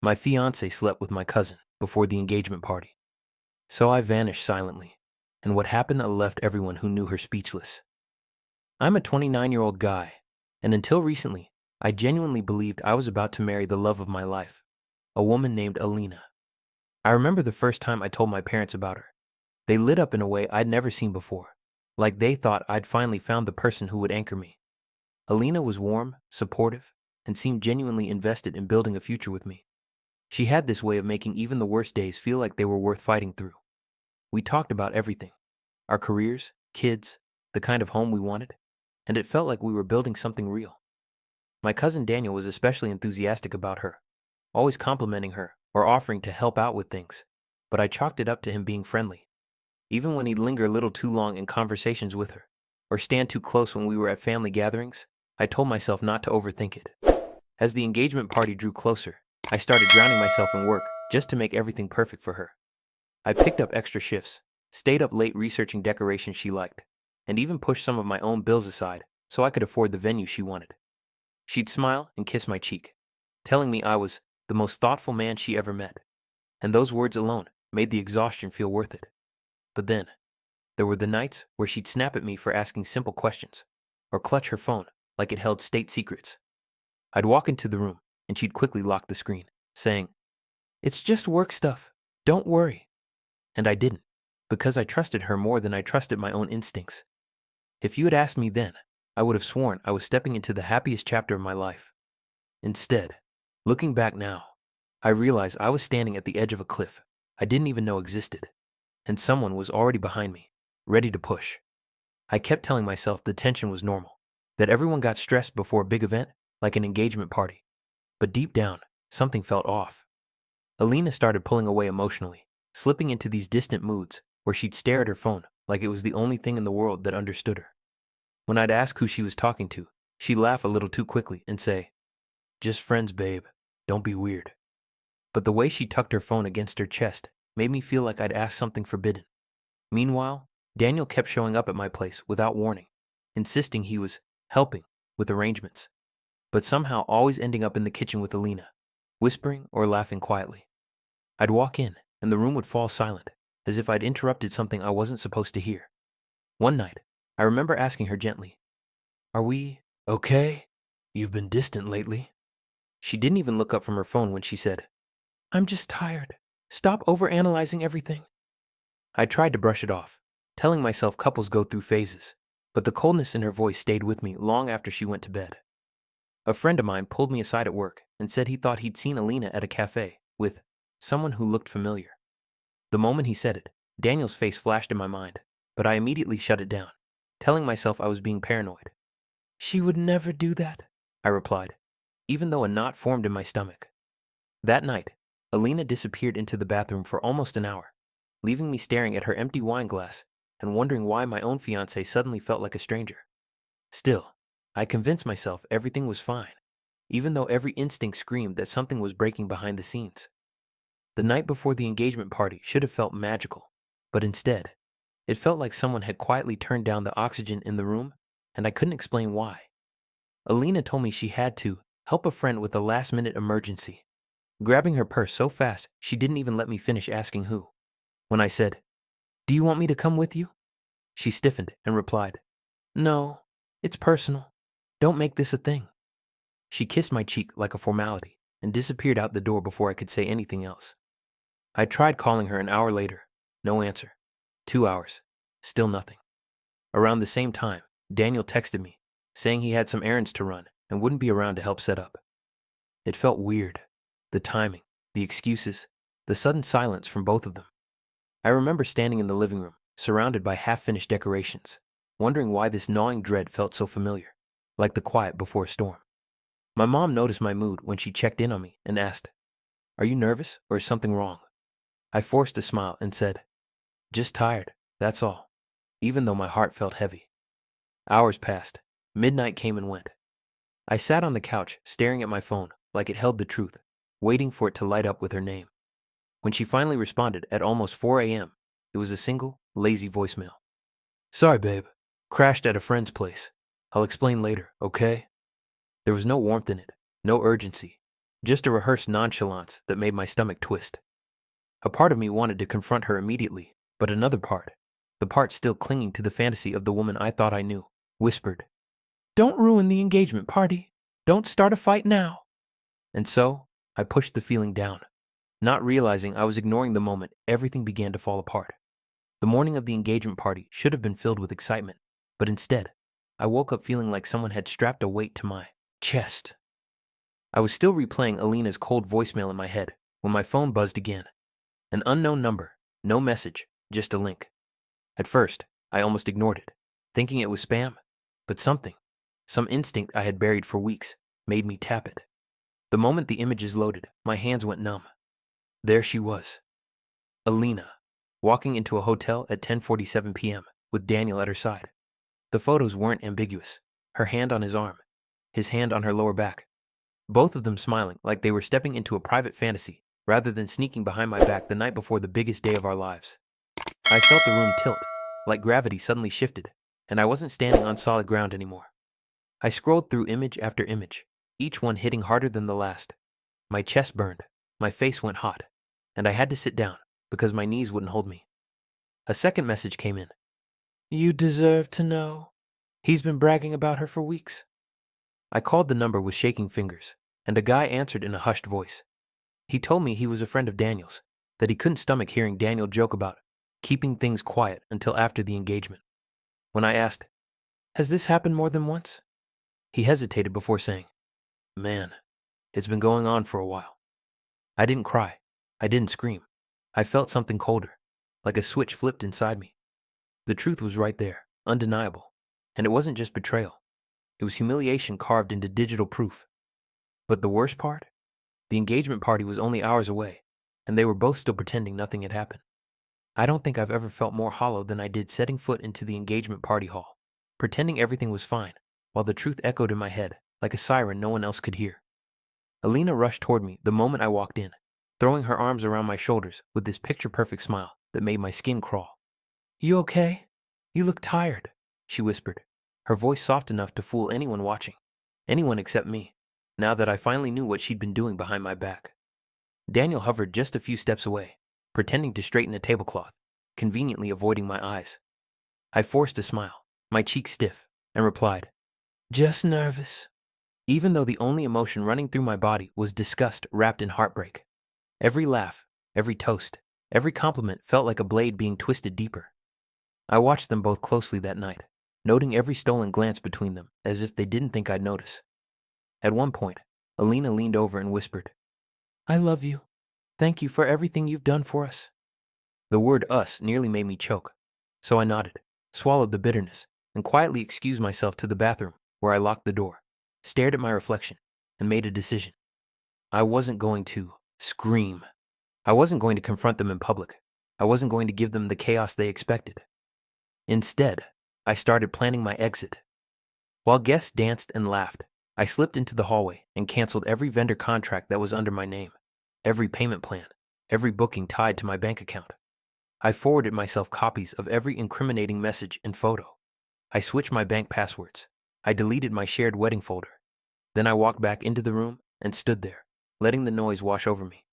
My fiancé slept with my cousin before the engagement party. So I vanished silently, and what happened left everyone who knew her speechless. I'm a 29-year-old guy, and until recently, I genuinely believed I was about to marry the love of my life, a woman named Alina. I remember the first time I told my parents about her. They lit up in a way I'd never seen before, like they thought I'd finally found the person who would anchor me. Alina was warm, supportive, and seemed genuinely invested in building a future with me. She had this way of making even the worst days feel like they were worth fighting through. We talked about everything: our careers, kids, the kind of home we wanted, and it felt like we were building something real. My cousin Daniel was especially enthusiastic about her, always complimenting her or offering to help out with things, but I chalked it up to him being friendly. Even when he'd linger a little too long in conversations with her, or stand too close when we were at family gatherings, I told myself not to overthink it. As the engagement party drew closer, I started drowning myself in work just to make everything perfect for her. I picked up extra shifts, stayed up late researching decorations she liked, and even pushed some of my own bills aside so I could afford the venue she wanted. She'd smile and kiss my cheek, telling me I was the most thoughtful man she ever met, and those words alone made the exhaustion feel worth it. But then, there were the nights where she'd snap at me for asking simple questions, or clutch her phone like it held state secrets. I'd walk into the room, and she'd quickly lock the screen, saying, "It's just work stuff, don't worry." And I didn't, because I trusted her more than I trusted my own instincts. If you had asked me then, I would have sworn I was stepping into the happiest chapter of my life. Instead, looking back now, I realized I was standing at the edge of a cliff I didn't even know existed, and someone was already behind me, ready to push. I kept telling myself the tension was normal, that everyone got stressed before a big event like an engagement party. But deep down, something felt off. Alina started pulling away emotionally, slipping into these distant moods where she'd stare at her phone like it was the only thing in the world that understood her. When I'd ask who she was talking to, she'd laugh a little too quickly and say, "Just friends, babe. Don't be weird." But the way she tucked her phone against her chest made me feel like I'd asked something forbidden. Meanwhile, Daniel kept showing up at my place without warning, insisting he was helping with arrangements, but somehow always ending up in the kitchen with Alina, whispering or laughing quietly. I'd walk in, and the room would fall silent, as if I'd interrupted something I wasn't supposed to hear. One night, I remember asking her gently, "Are we okay? You've been distant lately." She didn't even look up from her phone when she said, "I'm just tired. Stop overanalyzing everything." I tried to brush it off, telling myself couples go through phases, but the coldness in her voice stayed with me long after she went to bed. A friend of mine pulled me aside at work and said he thought he'd seen Alina at a cafe with someone who looked familiar. The moment he said it, Daniel's face flashed in my mind, but I immediately shut it down, telling myself I was being paranoid. "She would never do that," I replied, even though a knot formed in my stomach. That night, Alina disappeared into the bathroom for almost an hour, leaving me staring at her empty wine glass and wondering why my own fiancé suddenly felt like a stranger. Still, I convinced myself everything was fine, even though every instinct screamed that something was breaking behind the scenes. The night before the engagement party should have felt magical, but instead, it felt like someone had quietly turned down the oxygen in the room, and I couldn't explain why. Alina told me she had to help a friend with a last-minute emergency, grabbing her purse so fast she didn't even let me finish asking who. When I said, "Do you want me to come with you?" she stiffened and replied, "No, it's personal. Don't make this a thing." She kissed my cheek like a formality and disappeared out the door before I could say anything else. I tried calling her an hour later. No answer. 2 hours. Still nothing. Around the same time, Daniel texted me, saying he had some errands to run and wouldn't be around to help set up. It felt weird. The timing, the excuses, the sudden silence from both of them. I remember standing in the living room, surrounded by half-finished decorations, wondering why this gnawing dread felt so familiar, like the quiet before a storm. My mom noticed my mood when she checked in on me and asked, "Are you nervous or is something wrong?" I forced a smile and said, "Just tired, that's all," even though my heart felt heavy. Hours passed. Midnight came and went. I sat on the couch, staring at my phone like it held the truth, waiting for it to light up with her name. When she finally responded at almost 4 a.m., it was a single, lazy voicemail. "Sorry, babe. Crashed at a friend's place. I'll explain later, okay?" There was no warmth in it, no urgency, just a rehearsed nonchalance that made my stomach twist. A part of me wanted to confront her immediately, but another part, the part still clinging to the fantasy of the woman I thought I knew, whispered, "Don't ruin the engagement party. Don't start a fight now." And so, I pushed the feeling down. Not realizing I was ignoring the moment everything began to fall apart. The morning of the engagement party should have been filled with excitement, but instead, I woke up feeling like someone had strapped a weight to my chest. I was still replaying Alina's cold voicemail in my head when my phone buzzed again. An unknown number, no message, just a link. At first, I almost ignored it, thinking it was spam, but some instinct I had buried for weeks, made me tap it. The moment the images loaded, my hands went numb. There she was, Alina, walking into a hotel at 10:47 p.m. with Daniel at her side. The photos weren't ambiguous. Her hand on his arm, his hand on her lower back. Both of them smiling like they were stepping into a private fantasy rather than sneaking behind my back the night before the biggest day of our lives. I felt the room tilt, like gravity suddenly shifted, and I wasn't standing on solid ground anymore. I scrolled through image after image, each one hitting harder than the last. My chest burned, my face went hot, and I had to sit down because my knees wouldn't hold me. A second message came in. "You deserve to know. He's been bragging about her for weeks." I called the number with shaking fingers, and a guy answered in a hushed voice. He told me he was a friend of Daniel's, that he couldn't stomach hearing Daniel joke about keeping things quiet until after the engagement. When I asked, "Has this happened more than once?" he hesitated before saying, "Man, it's been going on for a while." I didn't cry. I didn't scream. I felt something colder, like a switch flipped inside me. The truth was right there, undeniable, and it wasn't just betrayal. It was humiliation carved into digital proof. But the worst part? The engagement party was only hours away, and they were both still pretending nothing had happened. I don't think I've ever felt more hollow than I did setting foot into the engagement party hall, pretending everything was fine, while the truth echoed in my head like a siren no one else could hear. Alina rushed toward me the moment I walked in, throwing her arms around my shoulders with this picture-perfect smile that made my skin crawl. "You okay? You look tired," she whispered, her voice soft enough to fool anyone watching, anyone except me, now that I finally knew what she'd been doing behind my back. Daniel hovered just a few steps away, pretending to straighten a tablecloth, conveniently avoiding my eyes. I forced a smile, my cheeks stiff, and replied, "Just nervous," even though the only emotion running through my body was disgust wrapped in heartbreak. Every laugh, every toast, every compliment felt like a blade being twisted deeper. I watched them both closely that night, noting every stolen glance between them as if they didn't think I'd notice. At one point, Alina leaned over and whispered, "I love you. Thank you for everything you've done for us." The word "us" nearly made me choke, so I nodded, swallowed the bitterness, and quietly excused myself to the bathroom where I locked the door, stared at my reflection, and made a decision. I wasn't going to scream. I wasn't going to confront them in public. I wasn't going to give them the chaos they expected. Instead, I started planning my exit. While guests danced and laughed, I slipped into the hallway and canceled every vendor contract that was under my name, every payment plan, every booking tied to my bank account. I forwarded myself copies of every incriminating message and photo. I switched my bank passwords. I deleted my shared wedding folder. Then I walked back into the room and stood there, letting the noise wash over me.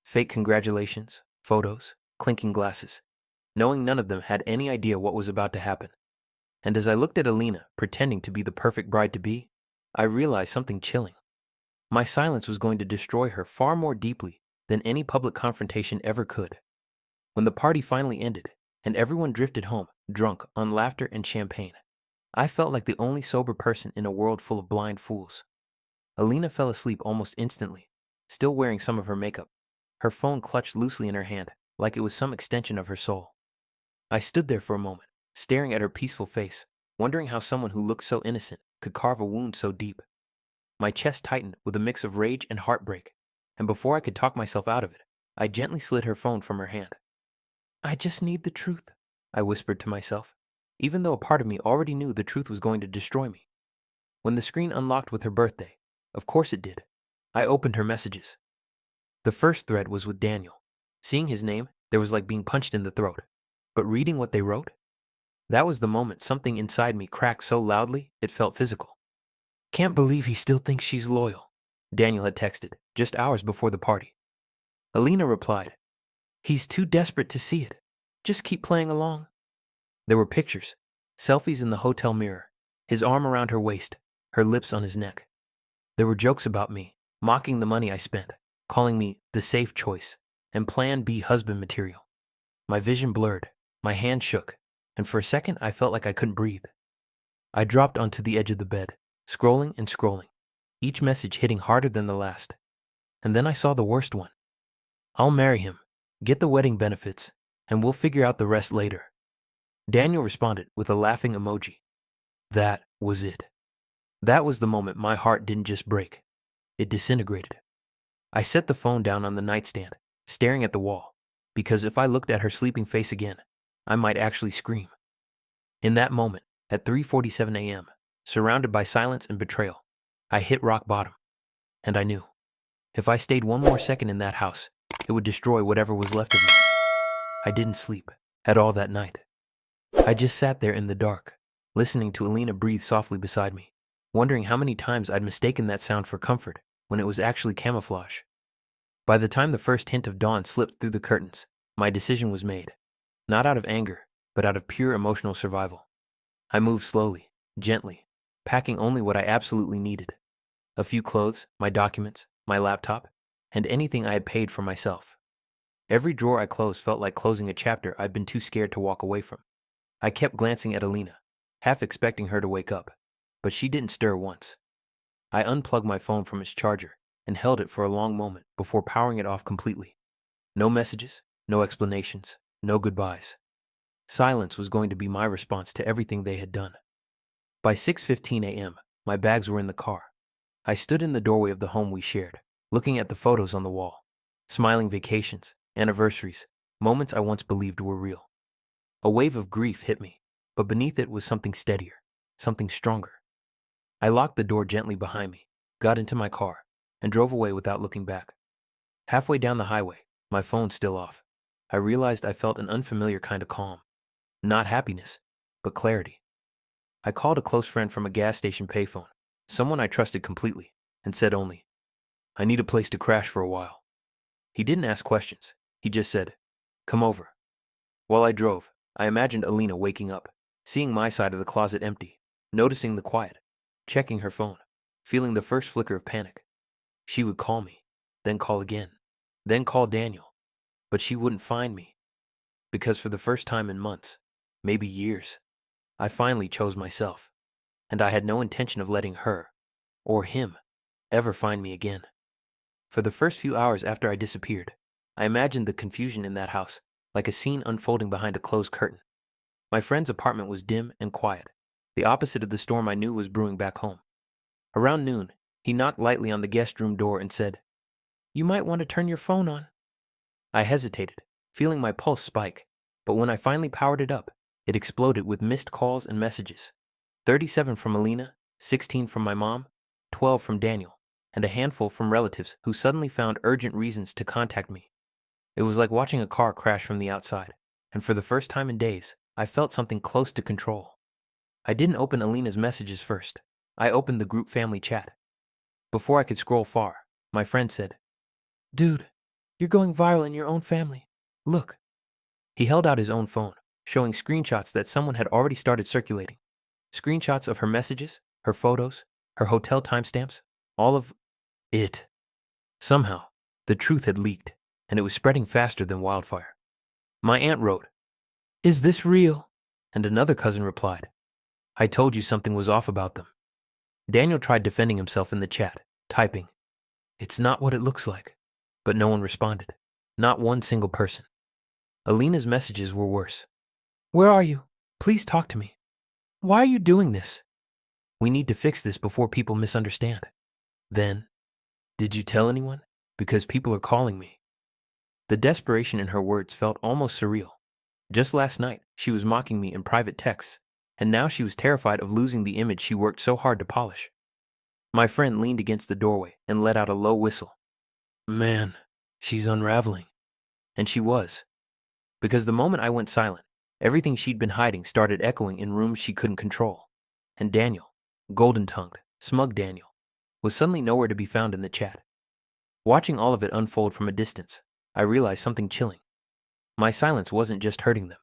Fake congratulations, photos, clinking glasses, knowing none of them had any idea what was about to happen. And as I looked at Alina, pretending to be the perfect bride-to-be, I realized something chilling. My silence was going to destroy her far more deeply than any public confrontation ever could. When the party finally ended, and everyone drifted home, drunk on laughter and champagne, I felt like the only sober person in a world full of blind fools. Alina fell asleep almost instantly, still wearing some of her makeup, her phone clutched loosely in her hand, like it was some extension of her soul. I stood there for a moment, staring at her peaceful face, wondering how someone who looked so innocent could carve a wound so deep. My chest tightened with a mix of rage and heartbreak, and before I could talk myself out of it, I gently slid her phone from her hand. "I just need the truth," I whispered to myself, even though a part of me already knew the truth was going to destroy me. When the screen unlocked with her birthday, of course it did, I opened her messages. The first thread was with Daniel. Seeing his name, there was like being punched in the throat. But reading what they wrote? That was the moment something inside me cracked so loudly it felt physical. "Can't believe he still thinks she's loyal. Daniel had texted, just hours before the party. Alina replied, "He's too desperate to see it. Just keep playing along." There were pictures, selfies in the hotel mirror, his arm around her waist, her lips on his neck. There were jokes about me, mocking the money I spent, calling me the safe choice, and Plan B husband material. My vision blurred, my hand shook, and for a second I felt like I couldn't breathe. I dropped onto the edge of the bed, scrolling and scrolling, each message hitting harder than the last. And then I saw the worst one. "I'll marry him, get the wedding benefits, and we'll figure out the rest later." Daniel responded with a laughing emoji. That was it. That was the moment my heart didn't just break, it disintegrated. I set the phone down on the nightstand, staring at the wall, because if I looked at her sleeping face again, I might actually scream. In that moment, at 3:47 a.m., surrounded by silence and betrayal, I hit rock bottom. And I knew, if I stayed one more second in that house, it would destroy whatever was left of me. I didn't sleep at all that night. I just sat there in the dark, listening to Alina breathe softly beside me, wondering how many times I'd mistaken that sound for comfort when it was actually camouflage. By the time the first hint of dawn slipped through the curtains, my decision was made, not out of anger, but out of pure emotional survival. I moved slowly, gently, packing only what I absolutely needed. A few clothes, my documents, my laptop, and anything I had paid for myself. Every drawer I closed felt like closing a chapter I'd been too scared to walk away from. I kept glancing at Alina, half expecting her to wake up, but she didn't stir once. I unplugged my phone from its charger and held it for a long moment before powering it off completely. No messages, no explanations, no goodbyes. Silence was going to be my response to everything they had done. By 6:15 a.m., my bags were in the car. I stood in the doorway of the home we shared, looking at the photos on the wall, smiling vacations, anniversaries, moments I once believed were real. A wave of grief hit me, but beneath it was something steadier, something stronger. I locked the door gently behind me, got into my car, and drove away without looking back. Halfway down the highway, my phone still off, I realized I felt an unfamiliar kind of calm. Not happiness, but clarity. I called a close friend from a gas station payphone, someone I trusted completely, and said only, "I need a place to crash for a while." He didn't ask questions. He just said, "Come over." While I drove, I imagined Alina waking up, seeing my side of the closet empty, noticing the quiet, checking her phone, feeling the first flicker of panic. She would call me, then call again, then call Daniel, but she wouldn't find me. Because for the first time in months, maybe years, I finally chose myself, and I had no intention of letting her, or him, ever find me again. For the first few hours after I disappeared, I imagined the confusion in that house, like a scene unfolding behind a closed curtain. My friend's apartment was dim and quiet, the opposite of the storm I knew was brewing back home. Around noon, he knocked lightly on the guest room door and said, "You might want to turn your phone on." I hesitated, feeling my pulse spike, but when I finally powered it up, it exploded with missed calls and messages. 37 from Alina, 16 from my mom, 12 from Daniel, and a handful from relatives who suddenly found urgent reasons to contact me. It was like watching a car crash from the outside, and for the first time in days, I felt something close to control. I didn't open Alina's messages first. I opened the group family chat. Before I could scroll far, my friend said, "Dude, you're going viral in your own family. Look." He held out his own phone, showing screenshots that someone had already started circulating. Screenshots of her messages, her photos, her hotel timestamps, all of it. Somehow, the truth had leaked, and it was spreading faster than wildfire. My aunt wrote, "Is this real?" And another cousin replied, "I told you something was off about them." Daniel tried defending himself in the chat, typing, "It's not what it looks like." But no one responded. Not one single person. Alina's messages were worse. "Where are you? Please talk to me. Why are you doing this? We need to fix this before people misunderstand." Then, "Did you tell anyone? Because people are calling me." The desperation in her words felt almost surreal. Just last night, she was mocking me in private texts, and now she was terrified of losing the image she worked so hard to polish. My friend leaned against the doorway and let out a low whistle. "Man, she's unraveling." And she was. Because the moment I went silent, everything she'd been hiding started echoing in rooms she couldn't control. And Daniel, golden-tongued, smug Daniel, was suddenly nowhere to be found in the chat. Watching all of it unfold from a distance, I realized something chilling. My silence wasn't just hurting them,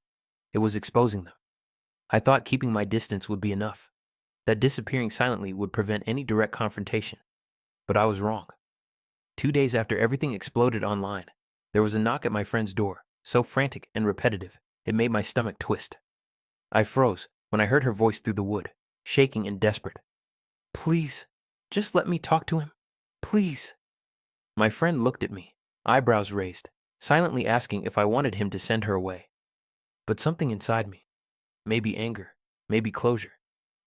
it was exposing them. I thought keeping my distance would be enough, that disappearing silently would prevent any direct confrontation. But I was wrong. 2 days after everything exploded online, there was a knock at my friend's door, so frantic and repetitive, it made my stomach twist. I froze when I heard her voice through the wood, shaking and desperate. "Please, just let me talk to him. Please." My friend looked at me, eyebrows raised, silently asking if I wanted him to send her away. But something inside me, maybe anger, maybe closure,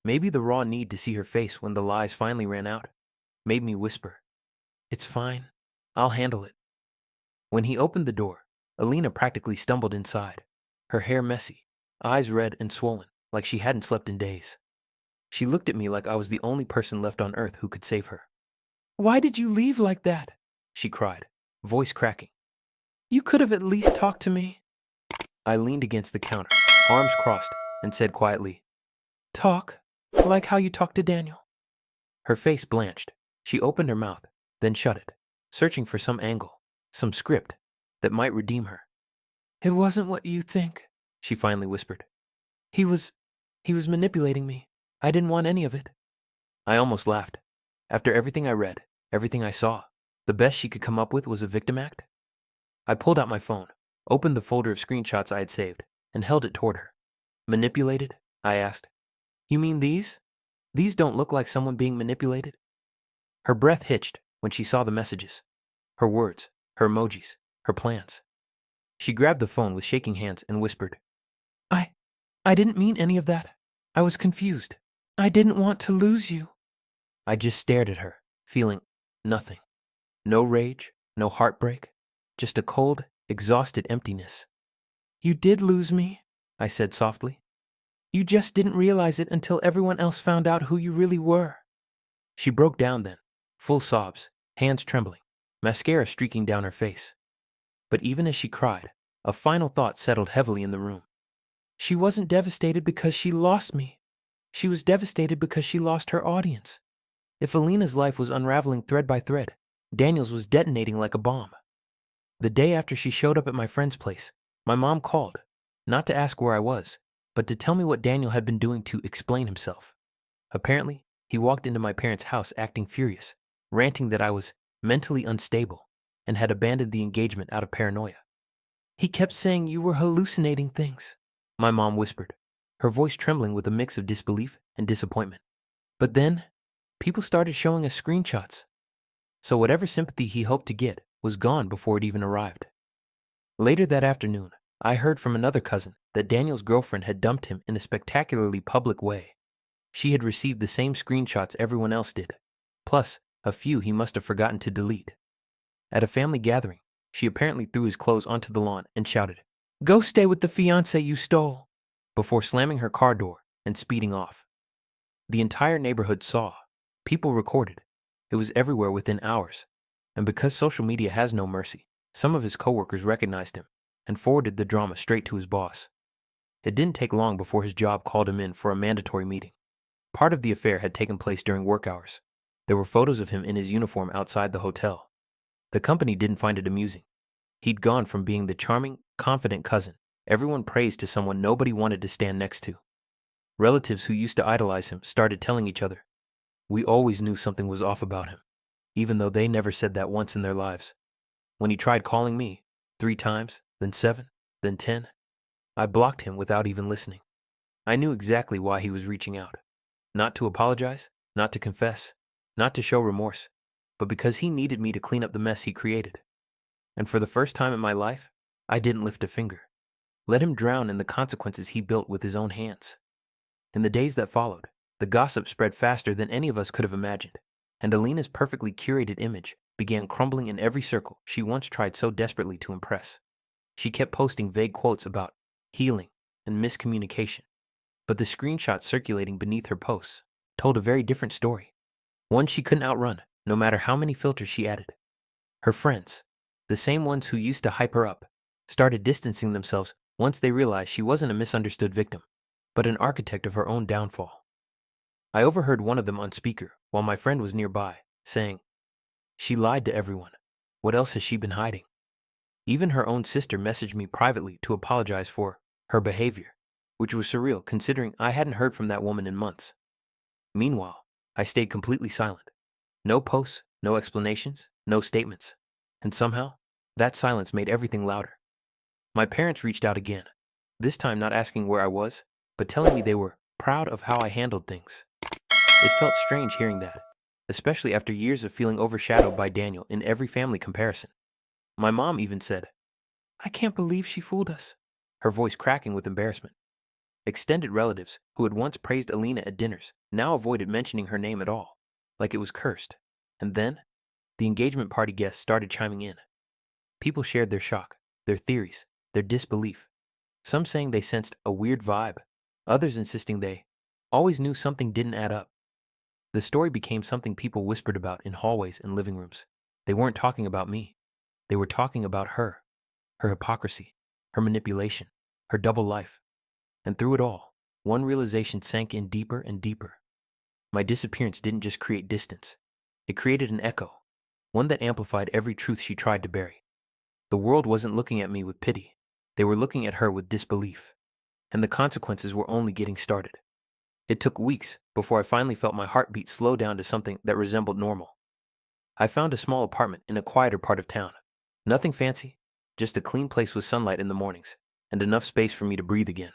maybe the raw need to see her face when the lies finally ran out, made me whisper, "It's fine. I'll handle it." When he opened the door, Alina practically stumbled inside, her hair messy, eyes red and swollen, like she hadn't slept in days. She looked at me like I was the only person left on earth who could save her. "Why did you leave like that?" she cried, voice cracking. "You could have at least talked to me." I leaned against the counter, arms crossed, and said quietly, "Talk, like how you talked to Daniel." Her face blanched. She opened her mouth, then shut it, searching for some angle, some script that might redeem her. "It wasn't what you think," she finally whispered. He was manipulating me. I didn't want any of it." I almost laughed. After everything I read, everything I saw, the best she could come up with was a victim act? I pulled out my phone, opened the folder of screenshots I had saved, and held it toward her. "Manipulated?" I asked. "You mean these? These don't look like someone being manipulated?" Her breath hitched when she saw the messages. Her words, her emojis, her plans. She grabbed the phone with shaking hands and whispered, I didn't mean any of that. I was confused. I didn't want to lose you." I just stared at her, feeling nothing. No rage, no heartbreak, just a cold, exhausted emptiness. "You did lose me," I said softly. "You just didn't realize it until everyone else found out who you really were." She broke down then, full sobs, hands trembling, mascara streaking down her face. But even as she cried, a final thought settled heavily in the room. She wasn't devastated because she lost me. She was devastated because she lost her audience. If Alina's life was unraveling thread by thread, Daniel's was detonating like a bomb. The day after she showed up at my friend's place, my mom called, not to ask where I was, but to tell me what Daniel had been doing to explain himself. Apparently, he walked into my parents' house acting furious, ranting that I was mentally unstable and had abandoned the engagement out of paranoia. "He kept saying you were hallucinating things," my mom whispered, her voice trembling with a mix of disbelief and disappointment. "But then, people started showing us screenshots." So whatever sympathy he hoped to get was gone before it even arrived. Later that afternoon, I heard from another cousin that Daniel's girlfriend had dumped him in a spectacularly public way. She had received the same screenshots everyone else did, plus a few he must have forgotten to delete. At a family gathering, she apparently threw his clothes onto the lawn and shouted, "Go stay with the fiancé you stole," before slamming her car door and speeding off. The entire neighborhood saw. People recorded. It was everywhere within hours. And because social media has no mercy, some of his coworkers recognized him and forwarded the drama straight to his boss. It didn't take long before his job called him in for a mandatory meeting. Part of the affair had taken place during work hours. There were photos of him in his uniform outside the hotel. The company didn't find it amusing. He'd gone from being the charming, confident cousin everyone praised to someone nobody wanted to stand next to. Relatives who used to idolize him started telling each other, "We always knew something was off about him," even though they never said that once in their lives. When he tried calling me, 3 times, then 7, then 10, I blocked him without even listening. I knew exactly why he was reaching out. Not to apologize, not to confess, not to show remorse, but because he needed me to clean up the mess he created. And for the first time in my life, I didn't lift a finger. Let him drown in the consequences he built with his own hands. In the days that followed, the gossip spread faster than any of us could have imagined, and Alina's perfectly curated image began crumbling in every circle she once tried so desperately to impress. She kept posting vague quotes about healing and miscommunication, but the screenshots circulating beneath her posts told a very different story, one she couldn't outrun no matter how many filters she added. Her friends, the same ones who used to hype her up, started distancing themselves once they realized she wasn't a misunderstood victim, but an architect of her own downfall. I overheard one of them on speaker while my friend was nearby, saying, "She lied to everyone. What else has she been hiding?" Even her own sister messaged me privately to apologize for her behavior, which was surreal considering I hadn't heard from that woman in months. Meanwhile, I stayed completely silent. No posts, no explanations, no statements. And somehow, that silence made everything louder. My parents reached out again, this time not asking where I was, but telling me they were proud of how I handled things. It felt strange hearing that, especially after years of feeling overshadowed by Daniel in every family comparison. My mom even said, "I can't believe she fooled us," her voice cracking with embarrassment. Extended relatives who had once praised Alina at dinners now avoided mentioning her name at all, like it was cursed. And then, the engagement party guests started chiming in. People shared their shock, their theories, their disbelief. Some saying they sensed a weird vibe, others insisting they always knew something didn't add up. The story became something people whispered about in hallways and living rooms. They weren't talking about me. They were talking about her hypocrisy, her manipulation, her double life. And through it all, one realization sank in deeper and deeper. My disappearance didn't just create distance. It created an echo, one that amplified every truth she tried to bury. The world wasn't looking at me with pity. They were looking at her with disbelief. And the consequences were only getting started. It took weeks before I finally felt my heartbeat slow down to something that resembled normal. I found a small apartment in a quieter part of town. Nothing fancy, just a clean place with sunlight in the mornings, and enough space for me to breathe again.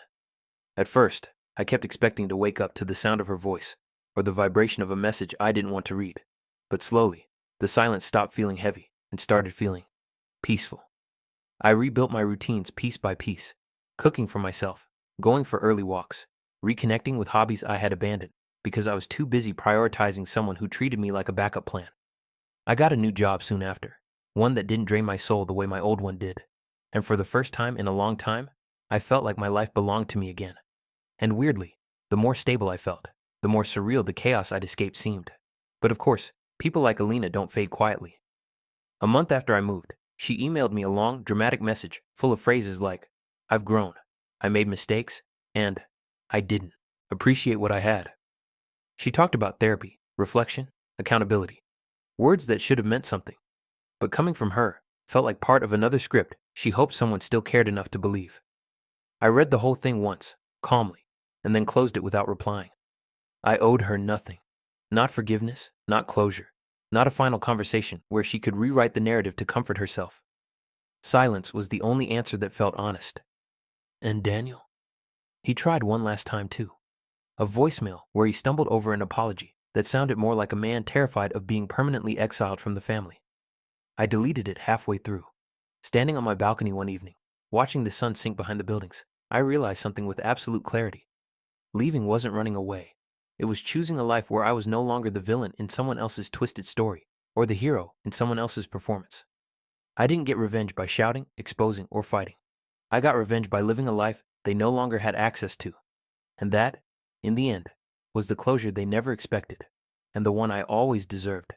At first, I kept expecting to wake up to the sound of her voice, or the vibration of a message I didn't want to read. But slowly, the silence stopped feeling heavy and started feeling peaceful. I rebuilt my routines piece by piece, cooking for myself, going for early walks, reconnecting with hobbies I had abandoned because I was too busy prioritizing someone who treated me like a backup plan. I got a new job soon after, one that didn't drain my soul the way my old one did. And for the first time in a long time, I felt like my life belonged to me again. And weirdly, the more stable I felt, the more surreal the chaos I'd escaped seemed. But of course, people like Alina don't fade quietly. A month after I moved, she emailed me a long, dramatic message full of phrases like, "I've grown, I made mistakes, and I didn't appreciate what I had." She talked about therapy, reflection, accountability, words that should have meant something. But coming from her, felt like part of another script she hoped someone still cared enough to believe. I read the whole thing once, calmly, and then closed it without replying. I owed her nothing. Not forgiveness, not closure, not a final conversation where she could rewrite the narrative to comfort herself. Silence was the only answer that felt honest. And Daniel? He tried one last time too. A voicemail where he stumbled over an apology that sounded more like a man terrified of being permanently exiled from the family. I deleted it halfway through. Standing on my balcony one evening, watching the sun sink behind the buildings, I realized something with absolute clarity. Leaving wasn't running away. It was choosing a life where I was no longer the villain in someone else's twisted story, or the hero in someone else's performance. I didn't get revenge by shouting, exposing, or fighting. I got revenge by living a life they no longer had access to. And that, in the end, was the closure they never expected, and the one I always deserved.